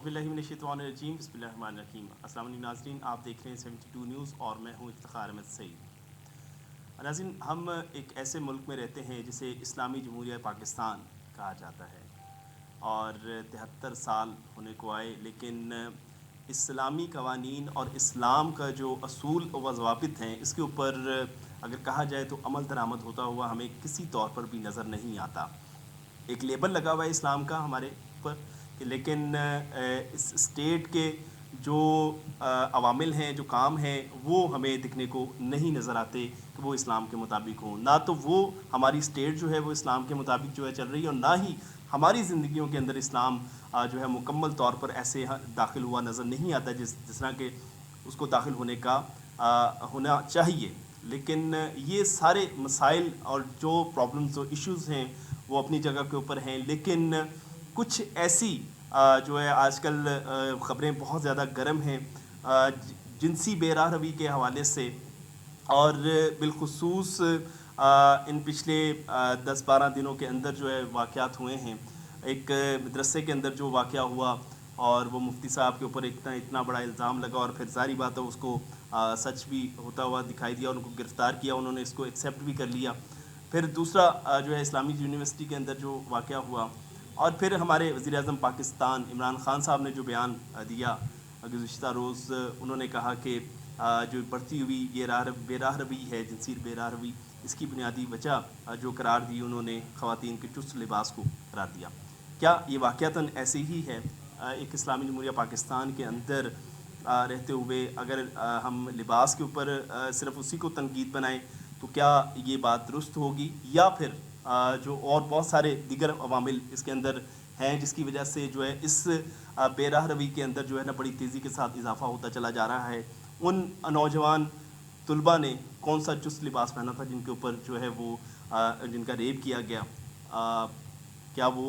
औज़ुबिल्लाहिमिनश्शैतानिर्रजीम बिस्मिल्लाहिर्रहमानिर्रहीम। अस्सलाम वालेकुम नाज़रीन, आप देख रहे हैं 72 न्यूज़ और मैं हूं इफ्तिखार अहमद सईद। नाज़रीन, हम एक ऐसे मुल्क में रहते हैं जिसे इस्लामी जमहूरिया पाकिस्तान कहा जाता है और 73 साल होने को आए, लेकिन इस्लामी कवानीन और इस्लाम का जो असूल व ज़वाबित हैं इसके ऊपर अगर कहा जाए तो अमल दरामद होता हुआ हमें किसी तौर पर भी नज़र नहीं आता। एक लेबल लगा हुआ है इस्लाम का हमारे ऊपर कि, लेकिन इस स्टेट के जो अवामिल हैं, जो काम हैं, वो हमें दिखने को नहीं नज़र आते कि वो इस्लाम के मुताबिक हों। ना तो वो हमारी स्टेट जो है वो इस्लाम के मुताबिक जो है चल रही है, और ना ही हमारी ज़िंदगियों के अंदर इस्लाम जो है मुकम्मल तौर पर ऐसे दाखिल हुआ नज़र नहीं आता जिस तरह के उसको दाखिल होने का होना चाहिए। लेकिन ये सारे मसाइल और जो प्रॉब्लम्स और इश्यूज़ हैं वो अपनी जगह के ऊपर हैं, लेकिन कुछ ऐसी जो है आजकल ख़बरें बहुत ज़्यादा गर्म हैं जिनसी बेराह रवी के हवाले से, और बिलखुसूस इन पिछले 10-12 दिनों के अंदर जो है वाक़यात हुए हैं। एक मदरसे के अंदर जो वाक़या हुआ और वो मुफ्ती साहब के ऊपर इतना बड़ा इल्ज़ाम लगा, और फिर ज़ाहिर बात है उसको सच भी होता हुआ दिखाई दिया, उनको गिरफ़्तार किया, उन्होंने इसको एक्सेप्ट भी कर लिया। फिर दूसरा जो है इस्लामी यूनिवर्सिटी के अंदर जो वाक़या हुआ, और फिर हमारे वज़ीर-ए-आज़म पाकिस्तान इमरान ख़ान साहब ने जो बयान दिया गुज़िश्ता रोज़, उन्होंने कहा कि जो बढ़ती हुई ये बेराह रवी है, जिनसी बेराह रवी, इसकी बुनियादी वजह जो करार दी उन्होंने ख़वातीन के चुस्त लिबास को करार दिया। क्या ये वाक़यातन ऐसे ही है? एक इस्लामी जमहूरिया पाकिस्तान के अंदर रहते हुए अगर हम लिबास के ऊपर सिर्फ़ उसी को तनकीद बनाएं तो क्या ये बात दुरुस्त होगी, या फिर जो और बहुत सारे दीगर अवामिल इसके अंदर हैं जिसकी वजह से जो है इस बेराह रवी के अंदर जो है ना बड़ी तेज़ी के साथ इजाफ़ा होता चला जा रहा है। उन नौजवान तलबा ने कौन सा चुस्त लिबास पहना था जिनके ऊपर जो है वो जिनका रेप किया गया, क्या वो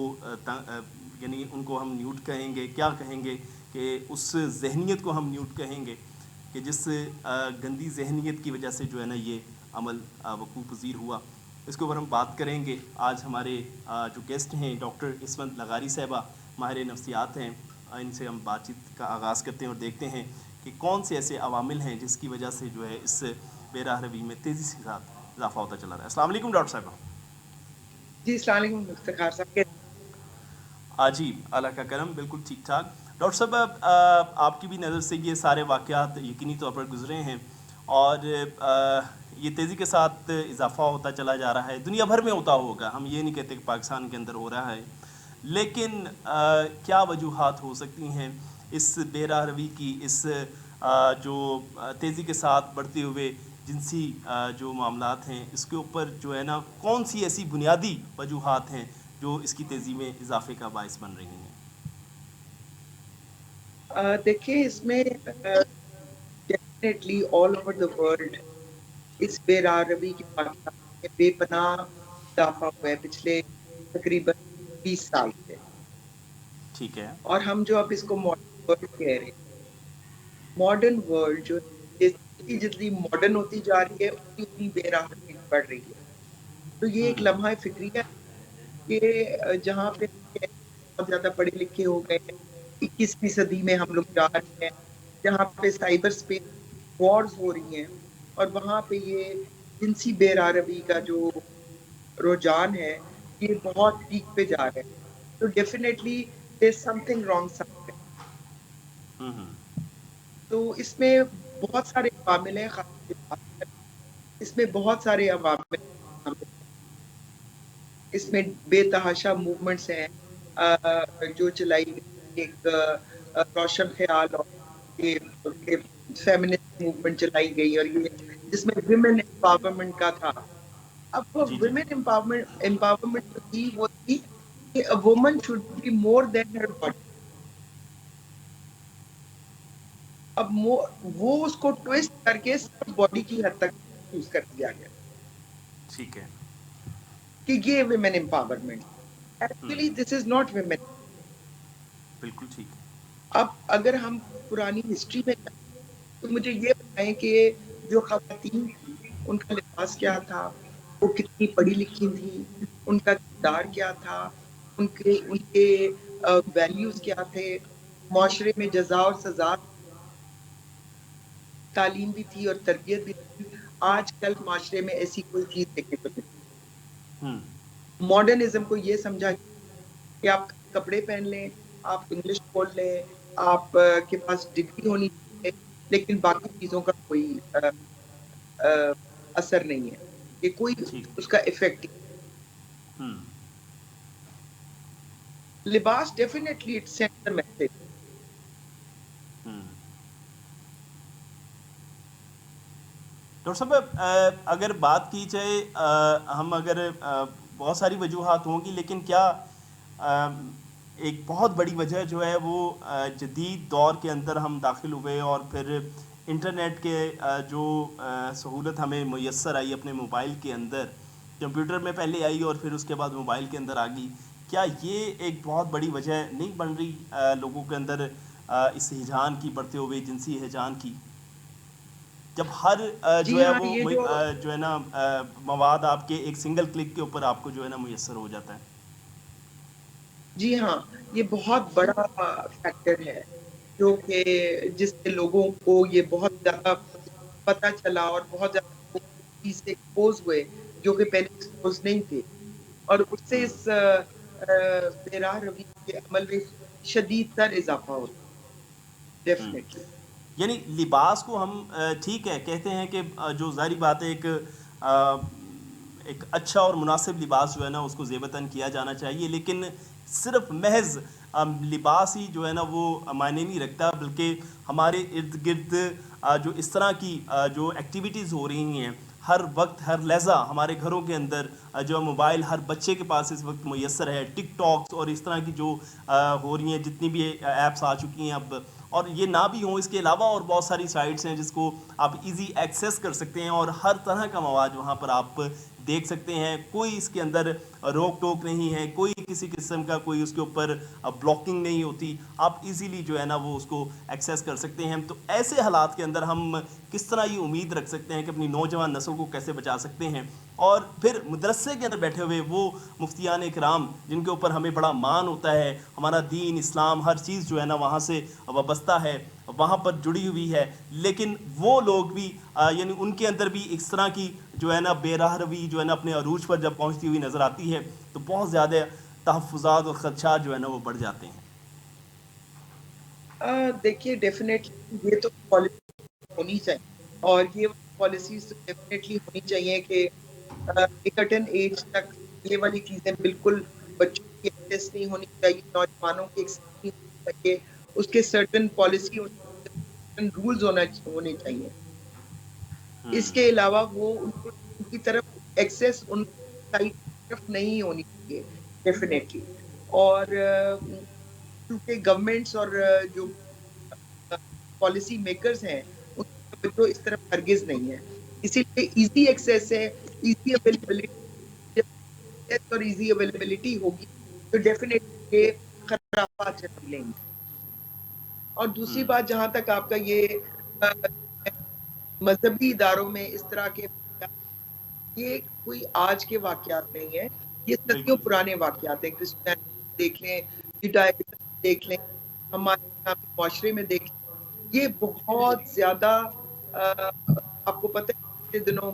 यानी उनको हम न्यूट कहेंगे, क्या कहेंगे कि उस जहनीत को हम न्यूट कहेंगे कि जिस गंदी जहनीत की वजह से जो है ना ये अमल वकूफ़ पज़ीर हुआ। इसके ऊपर हम बात करेंगे। आज हमारे जो गेस्ट हैं डॉक्टर इस्मत लगारी साहिबा, माहिर नफ्सियात हैं, इनसे हम बातचीत का आगाज़ करते हैं और देखते हैं कि कौन से ऐसे अवामिल हैं जिसकी वजह से जो है इस बेराह रवी में तेज़ी के साथ इजाफ़ा होता चला रहा है। अस्सलाम वालेकुम डॉक्टर साहिबा। जी, अस्सलाम वालेकुम इफ्तिखार साहब के। जी, अल्लाह का करम, बिल्कुल ठीक ठाक। डॉक्टर साहब, आपकी भी नज़र से ये सारे वाक़यात यकीनी तौर पर गुज़रे हैं, और ये तेज़ी के साथ इजाफ़ा होता चला जा रहा है। दुनिया भर में होता होगा, हम ये नहीं कहते कि पाकिस्तान के अंदर हो रहा है, लेकिन क्या वजूहात हो सकती हैं इस बेराह रवी की, इस जो तेज़ी के साथ बढ़ते हुए जिनसी जो मामलात हैं इसके ऊपर जो है ना कौन सी ऐसी बुनियादी वजूहात हैं जो इसकी तेज़ी में इजाफे का बायस बन रही हैं? देखिए इसमें definitely all over the world इस बेरारवी के वाक़यात में बेपनाह इज़ाफ़ा हुआ है पिछले तकरीबन 20 साल से। ठीक है। और हम जो अब इसको मॉडर्न वर्ल्ड कह रहे हैं, मॉडर्न वर्ल्ड जो जितनी जितनी मॉडर्न होती जा रही है उतनी बेरारवी बढ़ रही है। तो ये एक लम्हा फ़िक्रिया है कि जहाँ पे बहुत ज़्यादा पढ़े लिखे हो गए हैं, 21वीं सदी में हम लोग जा रहे हैं, जहाँ पे साइबर स्पेस वॉर्स हो रही हैं, और वहाँ पे ये जिनसी बेरारवी का जो रुझान है, ये बहुत पीक पे जा रहा है। तो definitely there is something wrong somewhere. तो इसमें बहुत सारे अवामिल हैं, इसमें बहुत सारे अवामिल हैं। इसमें बेतहाशा मूवमेंट्स हैं जो चलाई गई, एक रोशन ख्याल और ये फेमिनिस्ट मूवमेंट चलाई गई, और ये जिसमें विमेन एम्पावरमेंट का था। अब वो जी जी। विमेन एम्पावरमेंट जो थी वो थी कि a woman should be more than her body. अब वो उसको ट्विस्ट करके सिर्फ बॉडी की हद तक यूज कर दिया गया ठीक है। कि ये women empowerment. Actually this is not women. बिल्कुल ठीक है। अब अगर हम पुरानी हिस्ट्री में जाएं, तो मुझे ये बताएं कि जो खवातीन थी उनका लिबास क्या था, वो कितनी पढ़ी लिखी थी, उनका किरदार क्या था, उनके उनके वैल्यूज क्या थे, معاشرے میں جزا اور سزا تعلیم بھی تھی اور تربیت بھی تھی. آج کل معاشرے میں ایسی کوئی چیز دیکھنے کو نہیں. ہوں ماڈرنزم کو یہ سمجھا کہ آپ کپڑے پہن لیں، آپ انگلش بول لیں، آپ کے پاس ڈگری ہونی چاہیے، لیکن باقی چیزوں کا کوئی اثر نہیں ہے، کہ کوئی ٹھیک. اس کا افیکٹ. ہوں لباس definitely it send a message. ہوں ڈاکٹر صاحب اگر بات کی جائے ہم اگر بہت ساری وجوہات ہوں گی، لیکن کیا ایک بہت بڑی وجہ جو ہے وہ جدید دور کے اندر ہم داخل ہوئے اور پھر انٹرنیٹ کے جو سہولت ہمیں میسر آئی اپنے موبائل کے اندر، کمپیوٹر میں پہلے آئی اور پھر اس کے بعد موبائل کے اندر آ گئی، کیا یہ ایک بہت بڑی وجہ نہیں بن رہی لوگوں کے اندر اس ہجان کی، بڑھتے ہوئے جنسی ہجان کی، جب ہر جو جی ہے ہاں، وہ یہ جو ہے نا مواد آپ کے ایک سنگل کلک کے اوپر آپ کو جو ہے نا میسر ہو جاتا ہے؟ جی ہاں، یہ بہت بڑا فیکٹر ہے جو کہ جس سے لوگوں کو یہ بہت زیادہ پتہ چلا اور بہت زیادہ چیز سے ایکسپوز ہوئے جو کہ پہلے ایکسپوز نہیں تھے، اور اس سے اس بے راہ روی کے عمل میں شدید تر اضافہ ہوتا ہے. ہوں ڈیفینیٹلی. یعنی لباس کو ہم ٹھیک ہے کہتے ہیں کہ جو ظاہری بات ہے ایک اچھا اور مناسب لباس جو ہے نا اس کو زیبتاً کیا جانا چاہیے، لیکن صرف محض لباس ہی جو ہے نا وہ معنی نہیں رکھتا، بلکہ ہمارے ارد گرد جو اس طرح کی جو ایکٹیویٹیز ہو رہی ہیں ہر وقت ہر لحظہ ہمارے گھروں کے اندر، جو موبائل ہر بچے کے پاس اس وقت میسر ہے، ٹک ٹاکس اور اس طرح کی جو ہو رہی ہیں جتنی بھی ایپس آ چکی ہیں اب، اور یہ نہ بھی ہوں اس کے علاوہ اور بہت ساری سائٹس ہیں جس کو آپ ایزی ایکسیس کر سکتے ہیں اور ہر طرح کا مواد وہاں پر آپ دیکھ سکتے ہیں، کوئی اس کے اندر روک ٹوک نہیں ہے، کوئی کسی قسم کا کوئی اس کے اوپر بلاکنگ نہیں ہوتی، آپ ایزیلی جو ہے نا وہ اس کو ایکسیس کر سکتے ہیں. تو ایسے حالات کے اندر ہم کس طرح یہ امید رکھ سکتے ہیں کہ اپنی نوجوان نسل کو کیسے بچا سکتے ہیں؟ اور پھر مدرسے کے اندر بیٹھے ہوئے وہ مفتیان کرام جن کے اوپر ہمیں بڑا مان ہوتا ہے، ہمارا دین اسلام ہر چیز جو ہے نا وہاں سے وابستہ ہے، وہاں پر جڑی ہوئی ہے، لیکن وہ لوگ بھی یعنی ان کے اندر بھی اس طرح کی جو ہے نا بے راہ روی جو ہے نا اپنے عروج پر جب پہنچتی ہوئی نظر آتی ہے تو بہت زیادہ تحفظات اور خدشات جو ہے نا وہ بڑھ جاتے ہیں. دیکھیے ڈیفینیٹلی یہ تو پالیسی ہونی چاہیے، اور یہ پالیسیز تو ڈیفینیٹلی ہونی چاہیے کہ ایک سرٹن ایج تک یہ والی چیزیں بالکل بچوں کی ایکسیس نہیں ہونی چاہیے، نوجوانوں کی ایکسیس نہیں ہونی چاہیے، اس کے سرٹن پالیسی اور رولز ہونے چاہیے. اس کے علاوہ وہ ان کی طرف ایکسیس ان سائٹ کی طرف نہیں ہونی چاہیے ڈیفینیٹلی. اور کیونکہ گورنمنٹس اور جو پالیسی میکرز ہیں ان کی توجہ اس طرف ہرگز نہیں ہے، اسی لیے ایزی ایکسیس ہے، ایزی اویلیبلٹی اور ایزی اویلیبلٹی ہوگی تو ڈیفینیٹلی یہ خرافات جنم لیں گے. اور دوسری بات جہاں تک آپ کا یہ مذہبی اداروں میں اس طرح کے یہ کوئی آج کے واقعات نہیں ہے، یہ صدیوں بالکل. پرانے واقعات ہیں. کرسچینٹی دیکھ لیں، جوڈائزم دیکھ لیں، ہمارے اسلامی معاشرے میں دیکھ لیں، یہ بہت زیادہ آپ کو پتہ ہے پچھلے دنوں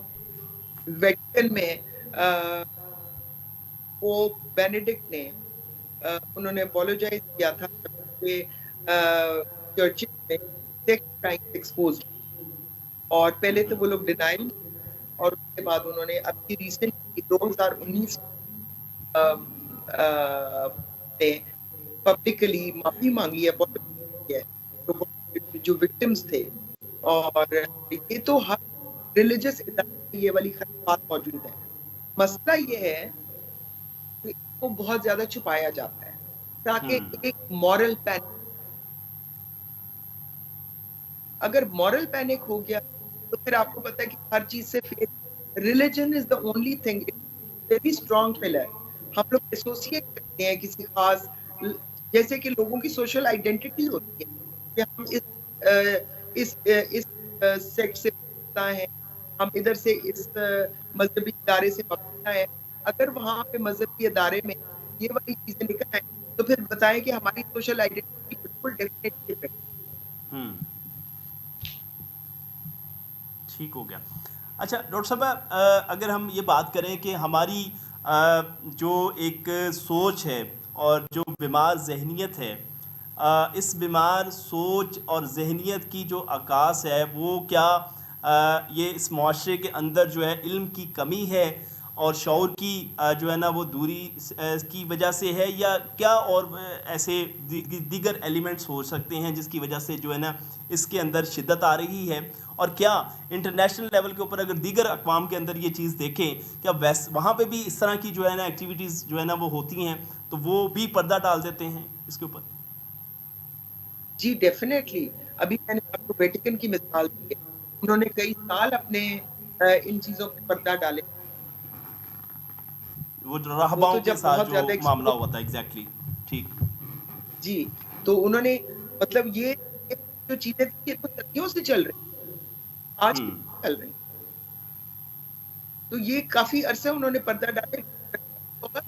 ویٹیکن میں پوپ بینیڈکٹ نے انہوں نے اپولوجائز کیا تھا کہ چرچز میں سیکس کرائم ایکسپوز، اور پہلے تو وہ لوگ ڈینائل، اور اس کے بعد انہوں نے ابھی ریسنٹلی 2019 میں پبلکلی معافی مانگی ہے جو وکٹمز تھے. اور یہ تو ہر ریلیجس ادارے میں یہ والی خرافات موجود ہے. مسئلہ یہ ہے کہ اس کو بہت زیادہ چھپایا جاتا ہے تاکہ ایک مورل پینک، اگر مورل پینک ہو گیا تو پھر آپ کو پتا ہے کہ ہر چیز سے religion is the only thing, very strong pillar. ہم لوگ ایسوسیٹ کرتے ہیں کسی خاص، جیسے کہ لوگوں کی سوشل آئیڈینٹی ہوتی ہے کہ ہم اس سیکٹ سے ہیں، ہم ادھر سے اس مذہبی ادارے سے وابستہ ہیں. اگر وہاں پہ مذہبی ادارے میں یہ والی چیزیں نکل آئیں تو پھر بتائیں کہ ہماری social identity will definitely affect. हम्म, ठीक हो गया। अच्छा डॉक्टर साहब, अगर हम ये बात करें कि हमारी जो एक सोच है और जो बीमार जहनीत है, इस बीमार सोच और जहनीत की जो अक्कास है वो क्या ये इस माशरे के अंदर जो है इल्म की कमी है और शऊर की जो है ना वो दूरी की वजह से है, या क्या और ऐसे दीगर एलिमेंट्स हो सकते हैं जिसकी वजह से जो है ना इसके अंदर शिद्दत आ रही है? और क्या इंटरनेशनल लेवल के ऊपर अगर दीगर अक़वाम के अंदर ये चीज़ देखें, क्या वहाँ पे भी इस तरह की जो है ना एक्टिविटीज़ जो है ना वो होती हैं, तो वो भी पर्दा डाल देते हैं इसके ऊपर? जी, डेफ़िनेटली। अभी मैंने आपको वेटिकन की मिसाल दी है। उन्होंने कई साल अपने इन चीज़ों पे पर्दा डाले। वो वो रहबाओं तो के जब साथ बहुत जो ज़्यादा मामला एक्सपोज़ हुआ था, एग्जैक्टली। ठीक। जी, तो उन्होंने मतलब ये जो चीज़ें थी, ये तो सदियों से चल रही, आज की हम्म। नहीं चल रही। तो ये काफ़ी अरसे उन्होंने पर्दा डाले और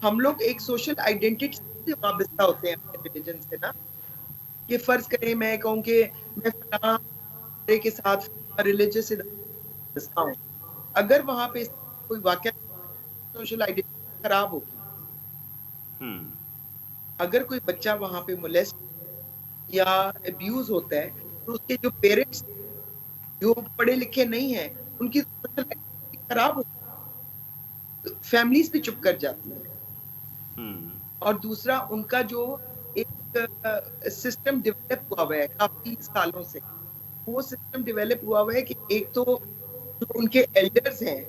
हम लोग एक सोशल आइडेंटिटी से वाबस्ता होते हैं अपने रिलिजन से ना, कि फ़र्ज़ करें मैं कहूँ कि मैं फलाँ के साथ रिलिजियस वाबस्ता हूँ। अगर वहाँ पे कोई वाक़या सोशल आइडेंटिटी खराब होगी। हम्म। अगर कोई बच्चा वहाँ पे मोलेस्ट या अब्यूज़ होता है, तो उसके जो पेरेंट्स जो पढ़े लिखे नहीं हैं, उनकी सोशल आइडेंटिटी खराब हो, फैमिलीज़ भी चुप कर जाती हैं। हम्म। और दूसरा उनका जो एक सिस्टम डेवलप हुआ हुआ है काफ़ी सालों से, वो सिस्टम डेवलप हुआ हुआ है कि एक तो जो उनके एल्डर्स हैं,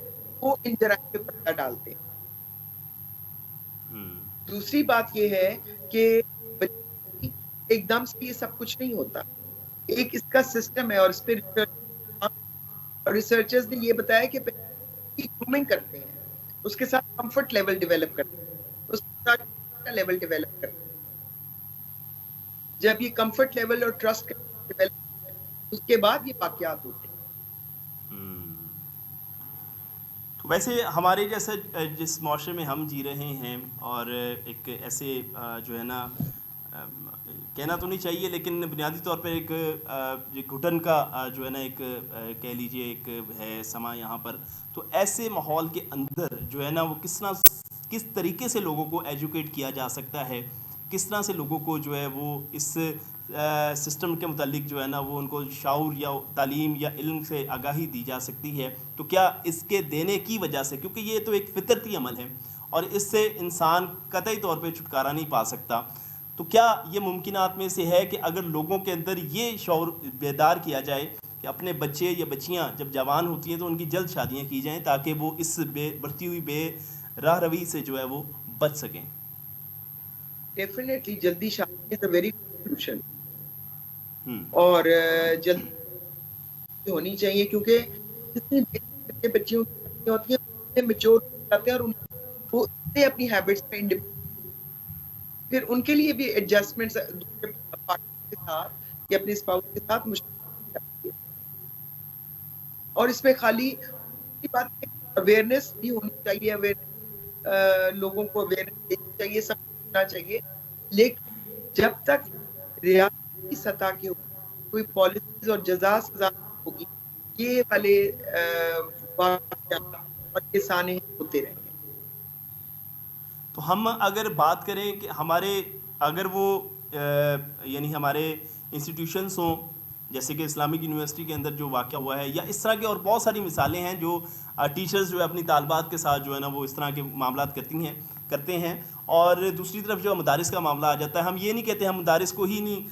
वो इन जराइम पे पर्दा डालते हैं। हम्म। दूसरी बात ये है कि बच्चे एकदम से ये सब कुछ नहीं होता। एक इसका सिस्टम है और इस पे रिसर्चर्स ने ये बताया कि पहले ग्रूमिंग करते हैं, उसके साथ कंफर्ट लेवल डेवलप करते हैं, उसके साथ लेवल डेवलप करते हैं। जब ये कंफर्ट लेवल और ट्रस्ट डेवलप, उसके बाद ये वाकयात होते हैं। हम्म। तो वैसे हमारे जैसे जिस माशरे में हम जी रहे हैं, और एक ऐसे जो है ना कहना तो नहीं चाहिए, लेकिन बुनियादी तौर पर एक ये घुटन का जो है ना एक कह लीजिए एक है समा यहाँ पर। तो ऐसे माहौल के अंदर जो है ना वो किस तरीके से लोगों को एजुकेट किया जा सकता है, किस तरह से लोगों को जो है वो इस सिस्टम के मुतालिक जो है ना वो उनको शाऊर या तालीम या इल्म से आगाही दी जा सकती है? तो क्या इसके देने की वजह से, क्योंकि ये तो एक फितरती अमल है और इससे इंसान कतई तौर पे छुटकारा नहीं पा सकता, तो क्या ये मुमकिनात में से है कि अगर लोगों के अंदर ये शऊर बेदार किया जाए कि अपने बच्चे या बच्चियां जब जवान होती हैं तो उनकी जल्द शादियां की जाएं ताकि वो इस बढ़ती हुई राह रवी से जो है वो बच सकें? डेफिनेटली जल्दी शादी is a very good solution hmm. और जल्दी होनी चाहिए क्योंकि जितनी देर से बच्चियों की शादियाँ होती हैं, उतने मैच्योर हो जाते हैं और वो इतने अपनी हैबिट्स में फिर उनके लिए भी एडजस्टमेंट्स दूसरे पार्टनर के साथ या अपने स्पाउस के साथ मुश्किल हो जाती है। और इसमें खाली की बात है, अवेयरनेस भी होनी चाहिए, लोगों को अवेयरनेस देनी चाहिए, सब करना चाहिए। लेकिन जब तक रियासती सतह के ऊपर कोई पॉलिसीज़ और सज़ा होगी, ये वाले वाक़यात और किस्से होते रहेंगे। तो हम अगर बात करें कि हमारे अगर वो यानी हमारे इंस्टीट्यूशंस हों, जैसे कि इस्लामिक यूनिवर्सिटी के अंदर जो वाक़या हुआ है, या इस तरह की और बहुत सारी मिसालें हैं जो टीचर्स जो है अपनी तालबात के साथ जो है ना वो इस तरह के मामलात करते हैं। और दूसरी तरफ जो मदारिस का मामला आ जाता है, हम ये नहीं कहते, हम मदारिस को ही नहीं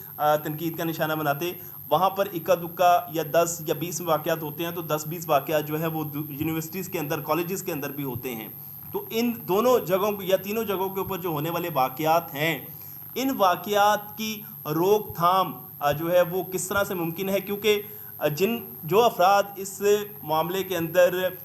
तनकीद का निशाना बनाते, वहाँ पर इक्का दुक्का या 10 या 20 वाक़यात होते हैं, तो 10-20 वाक़यात जो है वो यूनिवर्सिटीज़ के अंदर, कॉलेजेस के अंदर भी होते हैं। तो इन दोनों जगहों या तीनों जगहों के ऊपर जो होने वाले वाक़यात हैं, इन वाक़यात की रोकथाम जो है वो किस तरह से मुमकिन है? क्योंकि जो अफराद इस मामले के अंदर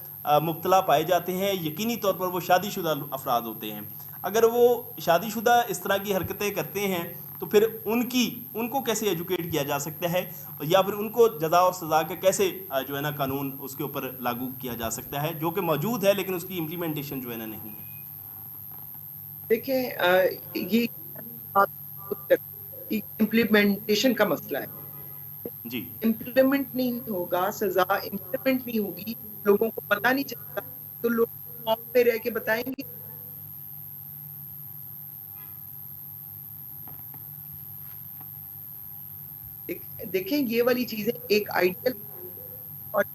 मुब्तला पाए जाते हैं, यकीनी तौर पर वो शादीशुदा अफराद होते हैं। अगर वो शादीशुदा इस तरह की हरकतें करते हैं तो फिर उनको कैसे एजुकेट किया जा सकता है, या फिर उनको जज़ा और सज़ा का कैसे जो है ना कानून उसके ऊपर लागू किया जा सकता है, जो कि मौजूद है लेकिन उसकी इम्प्लीमेंटेशन जो है ना नहीं है? देखिए ये बात इम्प्लीमेंटेशन का मसला है। जी। इम्प्लीमेंट नहीं होगा, सज़ा इम्प्लीमेंट नहीं होगी, लोगों को पता नहीं चलता, तो लोग खौफ में रह के बताएँगे। देखें ये वाली चीज़ें एक आइडियल और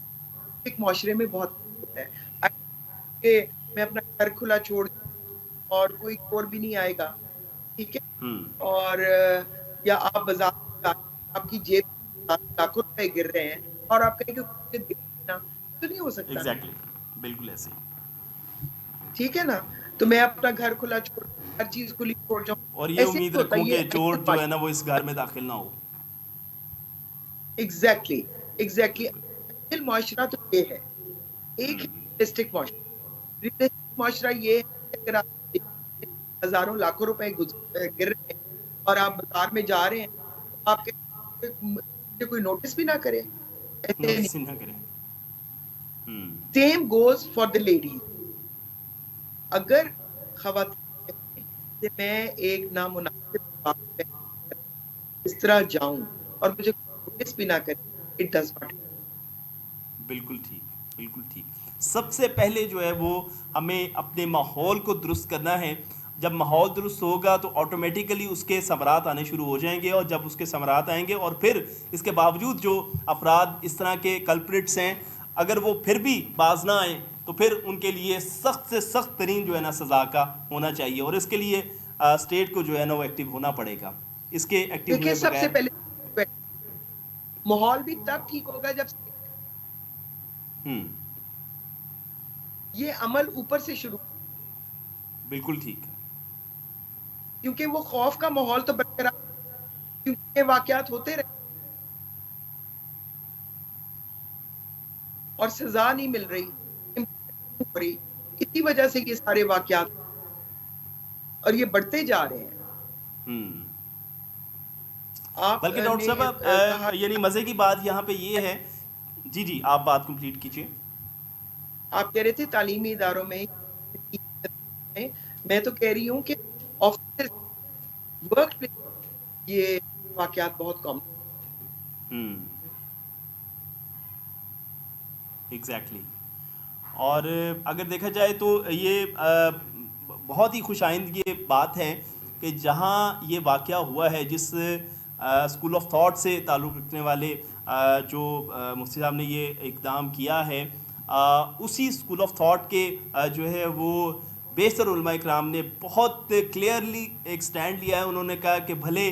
एक माशरे में बहुत होता है कि मैं अपना घर खुला छोड़ दूँ और कोई चोर भी नहीं आएगा, ठीक है? और या आप बाज़ार में जा आपकी जेब में लाखों रुपए गिर रहे हैं और आप कहें कि मुझे दे देना, तो नहीं हो सकता ना, एग्जैक्टली, बिल्कुल ऐसे ही। ठीक है ना? तो मैं अपना घर खुला छोड़ हर चीज़ खुली छोड़ जाऊँ, और ये ऐसे उम्मीद नहीं होता, रखूं ये कि चोर आइडियल जो है माशरा ना वो इस घर में दाखिल ना हो। एग्ज़ैक्टली, एग्ज़ैक्टली बिल्कुल। आइडियल माशरा तो ये है। एक है रियलिस्टिक माशरा। रियलिस्टिक माशरा ये है कि अगर आप हज़ारों लाखों रुपए गिर रहे हैं और आप बाज़ार में जा रहे हैं, तो आप मुझे कोई नोटिस भी ना करे, ऐसे नहीं। नोटिस ही ना करें। Same goes for the ladies. अगर ख़वातीन कहती हैं कि मैं एक नामुनासिब लिबास पहन इस तरह जाऊँ और मुझे नोटिस भी ना करे, इट डज़ नॉट। बिल्कुल ठीक, बिल्कुल ठीक। सबसे पहले जो है वो हमें अपने माहौल को दुरुस्त करना है। जब माहौल दुरुस्त होगा तो ऑटोमेटिकली उसके समरात आने शुरू हो जाएंगे, और जब उसके समरात आएंगे और फिर इसके बावजूद जो अफराद इस तरह के कल्प्रिट्स हैं, अगर वो फिर भी बाज ना आए तो फिर उनके लिए सख्त से सख्त तरीन जो है ना सज़ा का होना चाहिए, और इसके लिए स्टेट को जो है ना वो एक्टिव होना पड़ेगा। इसके एक्टिव देखिए हुए सबसे बगैर पहले माहौल भी तब ठीक होगा जब हम्म, ये अमल ऊपर से शुरू, बिल्कुल ठीक है। क्योंकि वो खौफ का माहौल तो बरकरार, क्योंकि ये वाकयात होते रहे और सजा नहीं मिल रही, implement नहीं हो रही, इसी वजह से ये सारे वाकयात और ये बढ़ते जा रहे हैं। हम्म। आप बल्कि डॉक्टर ने साहब कहा यानी मज़े की बात यहाँ पे ये है। जी जी, आप बात कंप्लीट कीजिए। आप कह रहे थे तालीमी इदारों में, मैं तो कह रही हूँ कि ऑफिस, वर्क प्लेस ये वाकयात बहुत कॉमन। एग्जैक्टली। और अगर देखा जाए तो ये बहुत ही खुशाइंद ये बात है कि जहाँ ये वाक़या हुआ है, जिस स्कूल ऑफ थॉट से ताल्लुक़ रखने वाले जो मुफ्ती साहब ने ये इक़दाम किया है, उसी स्कूल ऑफ थॉट के जो है वो बेशतर उलमा इकराम ने बहुत क्लियरली एक स्टैंड लिया है। उन्होंने कहा कि भले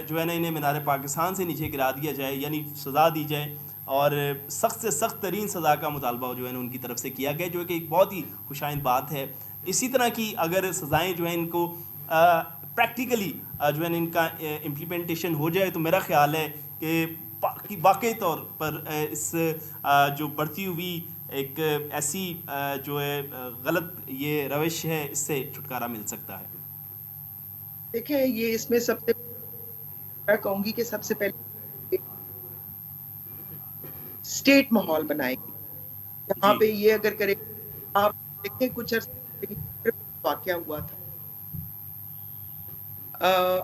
जो है ना इन्हें मीनार पाकिस्तान से नीचे गिरा दिया जाए, यानी सज़ा दी जाए, और सख्त से सख्त तरीन सज़ा का मुतालबा जो है ना उनकी तरफ से किया गया, जो कि एक बहुत ही खुशाइंद बात है। इसी तरह की अगर सज़ाएँ जो हैं इनको प्रैक्टिकली जो है ना इनका इम्प्लीमेंटेशन हो जाए, तो मेरा ख़्याल है कि वाकई तौर पर इस जो बढ़ती हुई एक ऐसी जो है गलत ये रविश है, इससे छुटकारा मिल सकता है। देखें ये इसमें सबसे मैं कहूँगी कि सबसे पहले स्टेट माहौल बनाएगी, जहाँ जी। पे ये अगर करे, आप देखें कुछ अर्से पहले वाकया हुआ था,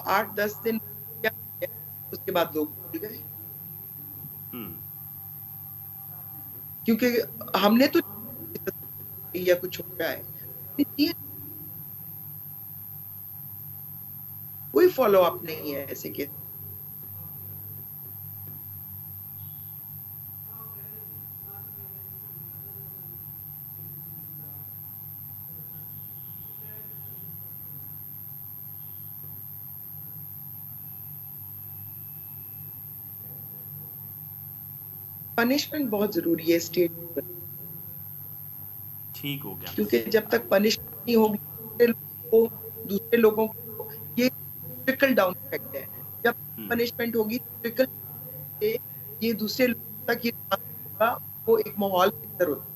8-10 दिन उसके बाद लोग भूल गए, क्योंकि हमने तो या कुछ हो रहा है, ये कोई फॉलो अप नहीं है ऐसे केस। पनिशमेंट बहुत ज़रूरी है स्टेट पर, ठीक हो गया। क्योंकि जब तक पनिशमेंट नहीं होगी दूसरे लोगों को ये ट्रिकल डाउन इफेक्ट है। जब पनिशमेंट होगी ट्रिकल से ये दूसरे लोगों तक ये होगा, वो एक माहौल बेहतर होता है।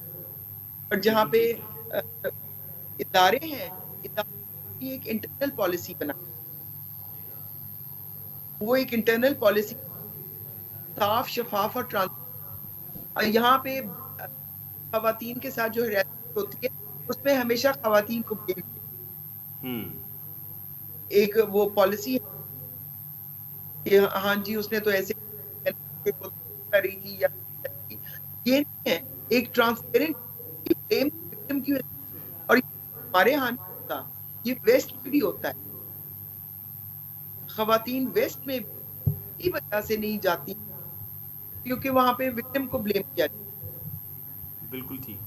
और जहाँ बिल्कुल पे ठीक है। इदारे हैं, इदारे की एक इंटरनल पॉलिसी बना, वो एक इंटरनल पॉलिसी साफ, शफाफ और और यहाँ पे खवातीन के साथ जो हरासमेंट होती है, उसमें हमेशा खवातीन को ब्लेम, हम्म। एक वो पॉलिसी है کہ ہاں جی اس نے تو ایسے کر رہی تھی یا یہ نہیں ہے. ایک ٹرانسپیرنٹ کی اور ہمارے یہاں نہیں ہوتا, یہ ویسٹ میں بھی ہوتا ہے. خواتین ویسٹ میں بھی وجہ سے نہیں جاتی کیونکہ وہاں پہ وکٹم کو بلیم کیا جاتا. بالکل ٹھیک.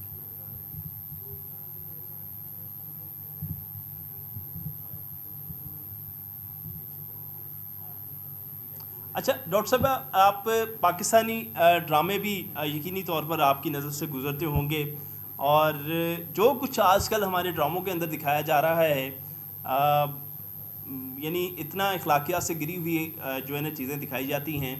اچھا ڈاکٹر صاحب, آپ پاکستانی ڈرامے بھی یقینی طور پر آپ کی نظر سے گزرتے ہوں گے, اور جو کچھ آج کل ہمارے ڈراموں کے اندر دکھایا جا رہا ہے, یعنی اتنا اخلاقیات سے گری ہوئی جو ہے نا چیزیں دکھائی جاتی ہیں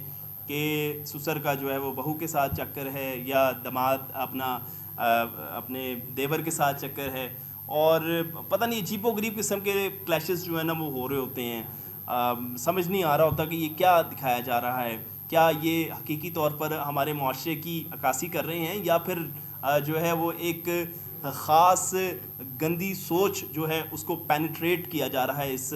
کہ سسر کا جو ہے وہ بہو کے ساتھ چکر ہے, یا دماد اپنے دیور کے ساتھ چکر ہے, اور پتہ نہیں عجیب و غریب قسم کے کلیشز جو ہے نا وہ ہو رہے ہوتے ہیں. سمجھ نہیں آ رہا ہوتا کہ یہ کیا دکھایا جا رہا ہے. کیا یہ حقیقی طور پر ہمارے معاشرے کی عکاسی کر رہے ہیں, یا پھر جو ہے وہ ایک خاص گندی سوچ جو ہے اس کو پینیٹریٹ کیا جا رہا ہے اس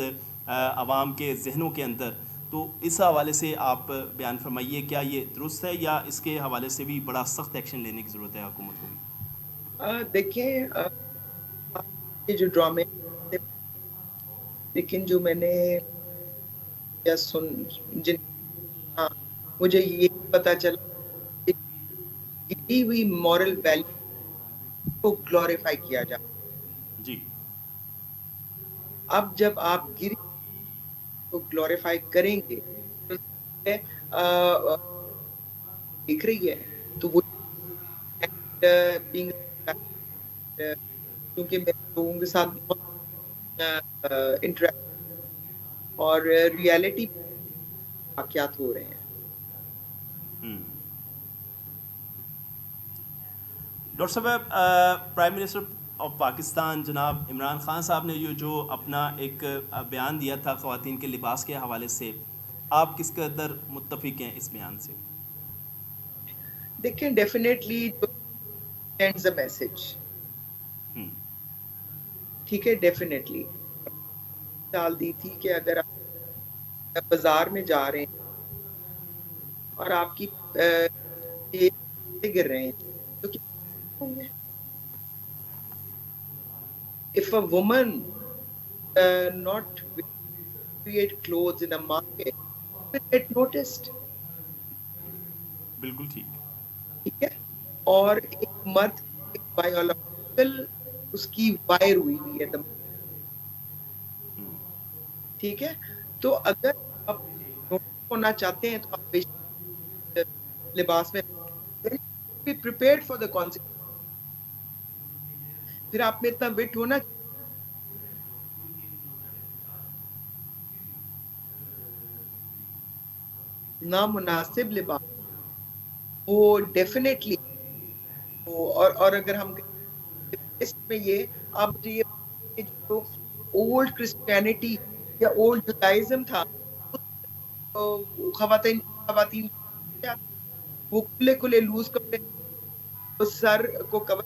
عوام کے ذہنوں کے اندر. تو اس حوالے سے آپ بیان فرمائیے, کیا یہ درست ہے, یا اس کے حوالے سے بھی بڑا سخت ایکشن لینے کی ضرورت ہے حکومت کو بھی؟ دیکھیں یہ جو ڈرامے, لیکن جو میں نے یا جن مجھے یہ پتا چلا کہ گری ہوئی مورل ویلیو کو گلوریفائی کیا جائے. جی. اب جب آپ گری کو گلوریفائی کریں گے تو دیکھ رہی ہے تو وہ کیونکہ میں لوگوں کے ساتھ بہت انٹریکٹ اور ریالٹی واقعات ہو رہے ہیں. ڈاکٹر صاحب, پرائم منسٹر آف پاکستان جناب عمران خان صاحب نے جو اپنا ایک بیان دیا تھا خواتین کے لباس کے حوالے سے, آپ کس قدر متفق ہیں اس بیان سے؟ دیکھیں ڈیفینیٹلی سینڈز اے میسج, ٹھیک ہے, ڈیفینیٹلی ڈال دی تھی کہ اگر آپ بازار میں جا رہے ہیں اور آپ کی گر رہے ہیں تو کیا ہوں گے. If a woman not create clothes in a market will get noticed. بالکل ٹھیک. ٹھیک ہے, اور ایک مرد بایولوجیکل اس کی وائر ہوئی ہے, ٹھیک ہے. تو اگر آپ ہونا چاہتے ہیں تو آپ لباس میں be prepared for the consequence. پھر آپ میں اتنا وٹ ہونا نامناسب لباس وہ ڈیفینیٹلی, اور اگر ہم اس میں یہ آپ مجھے یہ جو اولڈ کرسچینٹی یا اولڈ جودائزم تھا, خواتین وہ کھلے کھلے لوز کپڑے سر کو کور,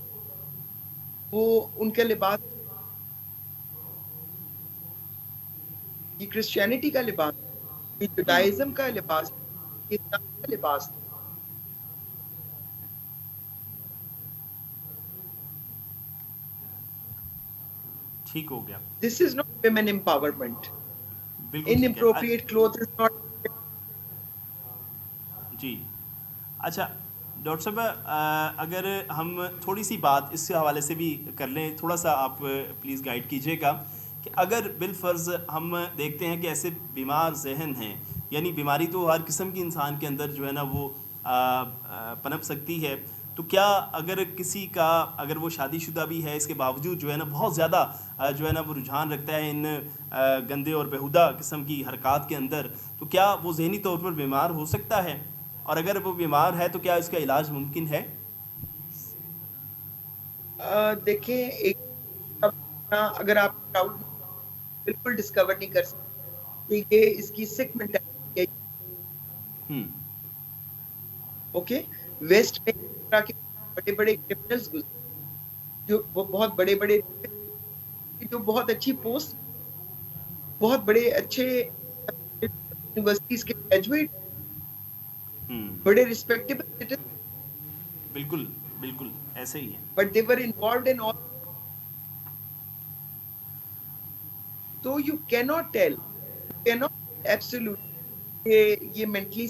وہ ان کے لباس, یہ کرسچینٹی کا لباس, یہ جودائزم کا لباس, یہ اسلام کا لباس. ٹھیک ہو گیا. This is not women empowerment. بالکل ٹھیک ہے. Inappropriate clothes is not. جی. اچھا ڈاکٹر صاحب, اگر ہم تھوڑی سی بات اس کے حوالے سے بھی کر لیں, تھوڑا سا آپ پلیز گائیڈ کیجیے گا کہ اگر بالفرض ہم دیکھتے ہیں کہ ایسے بیمار ذہن ہیں, یعنی بیماری تو ہر قسم کی انسان کے اندر جو ہے نا وہ پنپ سکتی ہے, تو کیا اگر کسی کا, اگر وہ شادی شدہ بھی ہے, اس کے باوجود جو ہے نا بہت زیادہ جو ہے نا وہ رجحان رکھتا ہے ان گندے اور بیہودہ قسم کی حرکات کے اندر, تو کیا وہ ذہنی طور پر بیمار ہو سکتا ہے؟ اور اگر وہ بیمار ہے تو کیا اس کا علاج ممکن ہے؟ دیکھیں ایک اگر آپ بالکل ڈسکور نہیں کر سکتے یہ اس کی سکھ مینٹالٹی ہے. اوکے, ویسٹ میں بڑے بڑے کرمنلز جو وہ بہت بڑے بڑے جو بہت اچھی پوسٹ, بہت بڑے اچھے یونیورسٹیز کے گریجویٹ ہوں، بڑے ریسپیکٹیبل سٹیزن بالکل بالکل ایسے ہی ہے. But they were involved in all. تو you can not tell can not absolute کہ یہ مینٹلی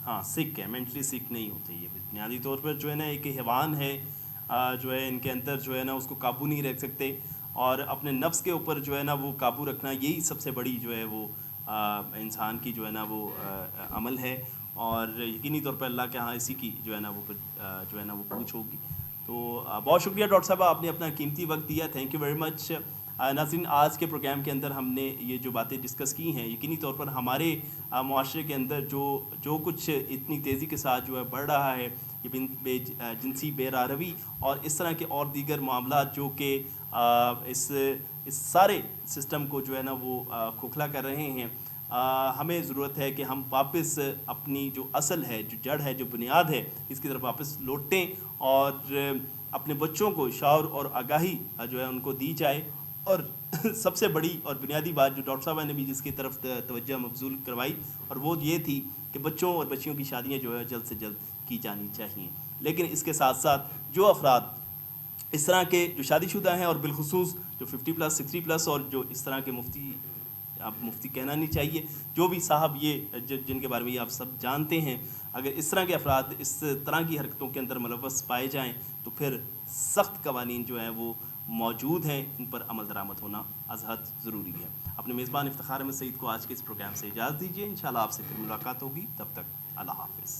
ہاں سکھ ہے، مینٹلی سکھ نہیں ہوتے یہ بنیادی طور پر جو ہے نا ایک حیوان ہے، جو ہے ان کے اندر جو ہے نا اس کو قابو نہیں رکھ سکتے، اور اپنے نفس کے اوپر جو ہے نا وہ قابو رکھنا یہی سب سے بڑی جو ہے وہ انسان کی جو ہے نا وہ عمل ہے، اور یقینی طور پر اللہ کے ہاں اسی کی جو ہے نا وہ جو ہے نا وہ پوچھ ہوگی. تو بہت شکریہ ڈاکٹر صاحب، آپ نے اپنا قیمتی وقت دیا، تھینک یو ویری مچ. ناظرین، آج کے پروگرام کے اندر ہم نے یہ جو باتیں ڈسکس کی ہیں، یقینی طور پر ہمارے معاشرے کے اندر جو کچھ اتنی تیزی کے ساتھ جو ہے بڑھ رہا ہے، یہ جنسی بے راروی اور اس طرح کے اور دیگر معاملات جو کہ اس سارے سسٹم کو جو ہے نا وہ کھوکھلا کر رہے ہیں، ہمیں ضرورت ہے کہ ہم واپس اپنی جو اصل ہے، جو جڑ ہے، جو بنیاد ہے، اس کی طرف واپس لوٹیں، اور اپنے بچوں کو شعور اور آگاہی جو ہے ان کو دی جائے. اور سب سے بڑی اور بنیادی بات جو ڈاکٹر صاحب نے بھی جس کی طرف توجہ مبذول کروائی، اور وہ یہ تھی کہ بچوں اور بچیوں کی شادیاں جو ہے جلد سے جلد کی جانی چاہیے. لیکن اس کے ساتھ ساتھ جو افراد اس طرح کے جو شادی شدہ ہیں، اور بالخصوص جو 50+ 60+ اور جو اس طرح کے مفتی کہنا نہیں چاہیے، جو بھی صاحب یہ جن کے بارے میں یہ آپ سب جانتے ہیں، اگر اس طرح کے افراد اس طرح کی حرکتوں کے اندر ملوث پائے جائیں تو پھر سخت قوانین جو ہیں وہ موجود ہیں، ان پر عمل درآمد ہونا ازحد ضروری ہے. اپنے میزبان افتخار احمد سعید کو آج کے اس پروگرام سے اجازت دیجیے، انشاءاللہ آپ سے پھر ملاقات ہوگی، تب تک اللہ حافظ.